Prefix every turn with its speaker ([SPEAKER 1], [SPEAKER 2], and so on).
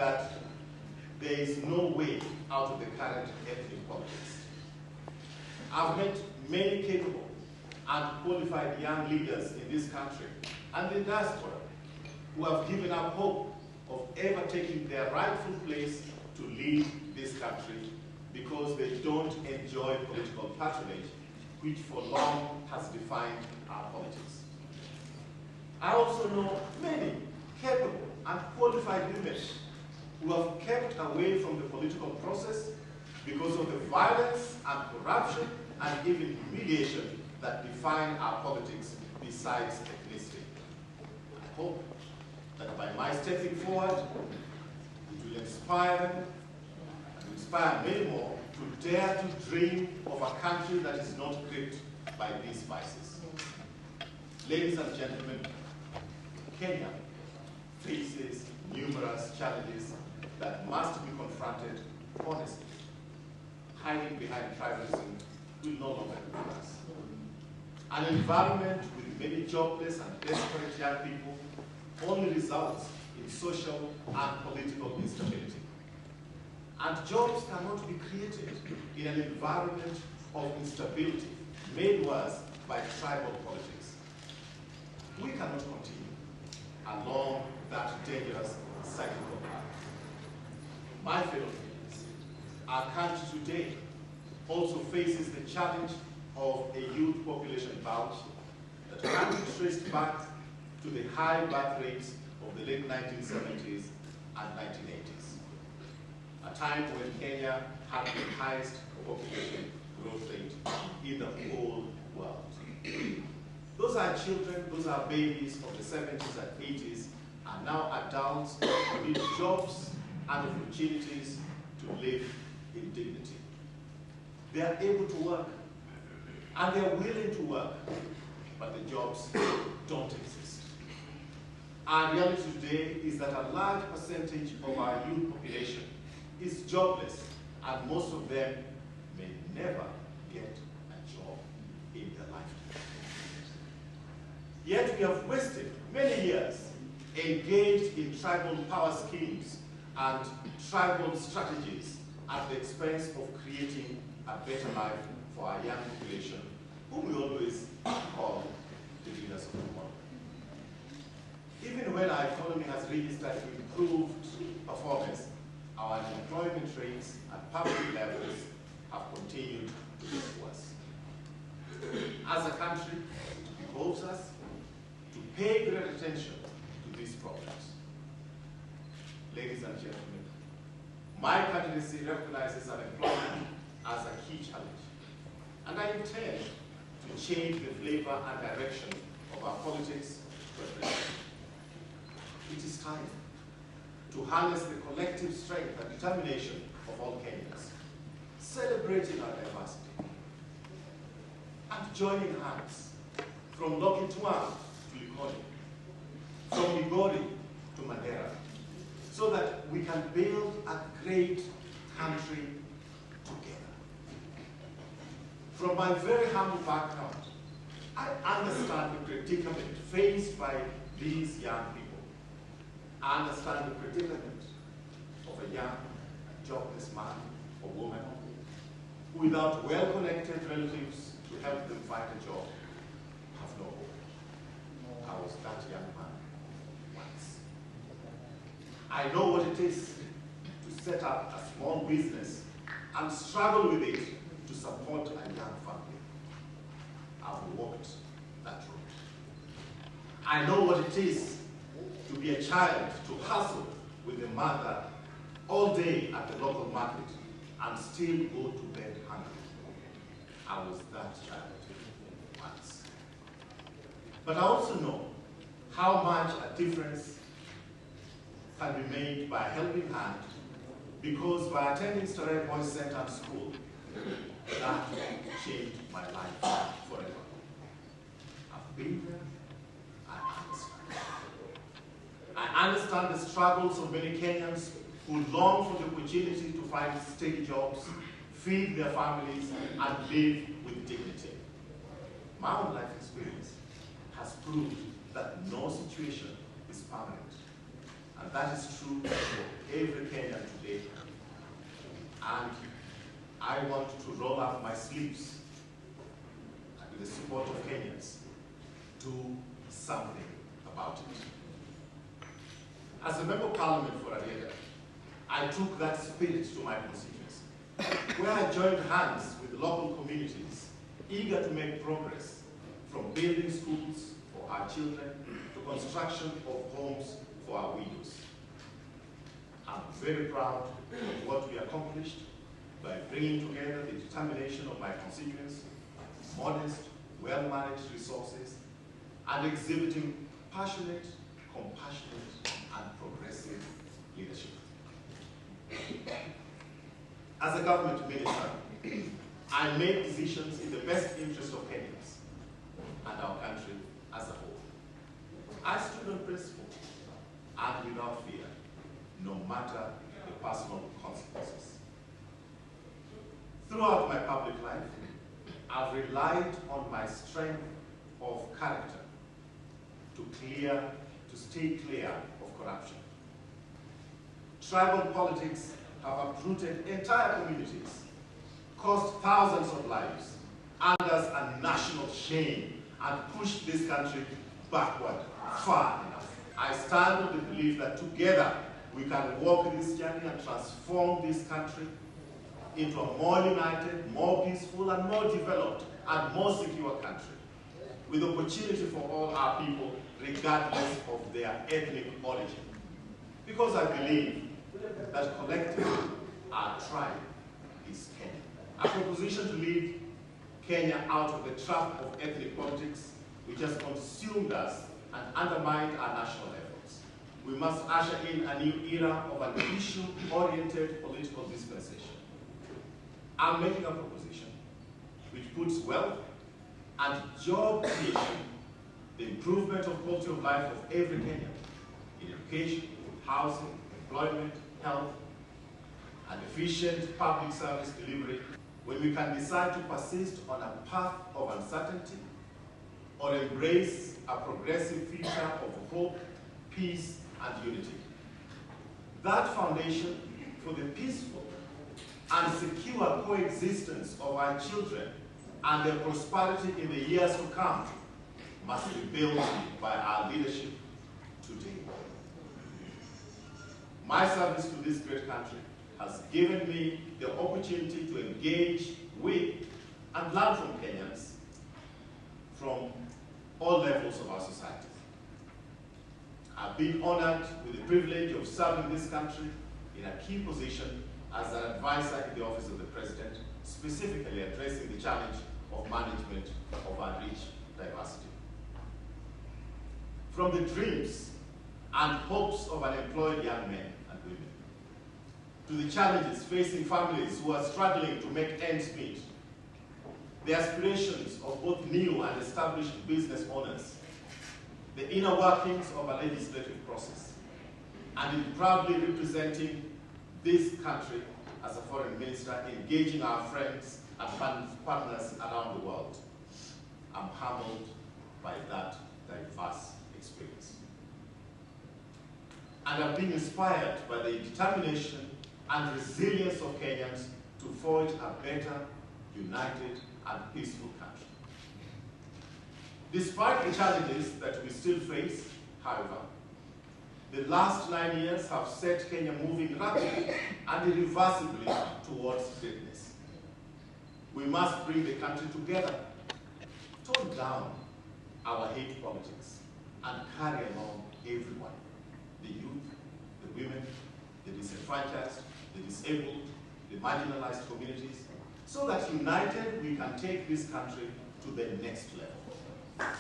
[SPEAKER 1] that there is no way out of the current ethnic politics. I've met many capable and qualified young leaders in this country and the diaspora who have given up hope of ever taking their rightful place to lead this country because they don't enjoy political patronage, which for long has defined our politics. I also know many capable and qualified women who have kept away from the political process because of the violence and corruption and even humiliation that define our politics besides ethnicity. I hope that by my stepping forward, it will inspire them and inspire many more to dare to dream of a country that is not gripped by these vices. Ladies and gentlemen, Kenya faces numerous challenges that must be confronted honestly. Hiding behind tribalism will no longer do us. An environment with many jobless and desperate young people only results in social and political instability. And jobs cannot be created in an environment of instability made worse by tribal politics. We cannot continue along that dangerous cyclical path. My fellow Kenyans, our country today also faces the challenge of a youth population bulge that can be traced back to the high birth rates of the late 1970s and 1980s, a time when Kenya had the highest population growth rate in the whole world. Those are children, those are babies of the 70s and 80s, are now adults who need jobs and opportunities to live in dignity. They are able to work, and they are willing to work, but the jobs don't exist. Our reality today is that a large percentage of our youth population is jobless, and most of them may never get a job in their lifetime. Yet we have wasted many years engaged in tribal power schemes and tribal strategies at the expense of creating a better life for our young population, whom we always call the leaders of tomorrow. Even when our economy has registered improved performance, our unemployment rates at public levels have continued to get worse. As a country, it behoves us to pay great attention to these problems. Ladies and gentlemen, my candidacy recognizes unemployment as a key challenge, and I intend to change the flavor and direction of our politics to address it. It is time to harness the collective strength and determination of all Kenyans, celebrating our diversity, and joining hands from Lokitwang to Likoni, from Migori to Mandera, so that we can build a great country together. From my very humble background, I understand the predicament faced by these young people. I understand the predicament of a young, jobless man or woman who, without well-connected relatives to help them find a job, have no hope. I was that young man once. I know what it is to set up a small business and struggle with it to support a young family. I've walked that road. I know what it is to be a child, to hustle with the mother all day at the local market and still go to bed hungry. I was that child once. But I also know how much a difference can be made by a helping hand, because by attending Starehe Boys Center School, that changed my life forever. I've been there. I understand the struggles of many Kenyans who long for the opportunity to find steady jobs, feed their families, and live with dignity. My own life experience has proved that no situation is permanent. And that is true for every today. And I want to roll up my sleeves and with the support of Kenyans, do something about it. As a member of parliament for Ariega, I took that spirit to my constituency, where I joined hands with local communities eager to make progress, from building schools for our children to construction of homes for our widows. I'm very proud of what we accomplished by bringing together the determination of my constituents, modest, well-managed resources, and exhibiting passionate, compassionate, and progressive leadership. As a government minister, I make decisions in the best interest of Kenyans and our country as a whole. I stood on principle and without fear, no matter the personal consequences. Throughout my public life, I've relied on my strength of character to stay clear of corruption. Tribal politics have uprooted entire communities, cost thousands of lives, earned us a national shame, and pushed this country backward far enough. I stand with the belief that together we can walk this journey and transform this country into a more united, more peaceful, and more developed, and more secure country, with opportunity for all our people, regardless of their ethnic origin. Because I believe that collectively, our tribe is Kenya. A proposition to lead Kenya out of the trap of ethnic politics, which has consumed us and undermined our national efforts. We must usher in a new era of an issue-oriented political dispensation. I'm making a proposition which puts wealth and job creation, the improvement of quality of life of every Kenyan, in education, housing, employment, health, and efficient public service delivery, when we can decide to persist on a path of uncertainty or embrace a progressive future of hope, peace, and unity. That foundation for the peaceful and secure coexistence of our children and their prosperity in the years to come must be built by our leadership today. My service to this great country has given me the opportunity to engage with and learn from Kenyans from all levels of our society. I've been honored with the privilege of serving this country in a key position as an advisor in the Office of the President, specifically addressing the challenge of management of our rich diversity. From the dreams and hopes of unemployed young men and women, to the challenges facing families who are struggling to make ends meet, the aspirations of both new and established business owners, the inner workings of a legislative process, and in proudly representing this country as a foreign minister, engaging our friends and partners around the world. I'm humbled by that diverse experience. And I've been inspired by the determination and resilience of Kenyans to forge a better, united, and peaceful country. Despite the challenges that we still face, however, the last 9 years have set Kenya moving rapidly and irreversibly towards greatness. We must bring the country together, tone down our hate politics, and carry along everyone, the youth, the women, the disenfranchised, the disabled, the marginalized communities, so that united we can take this country to the next level.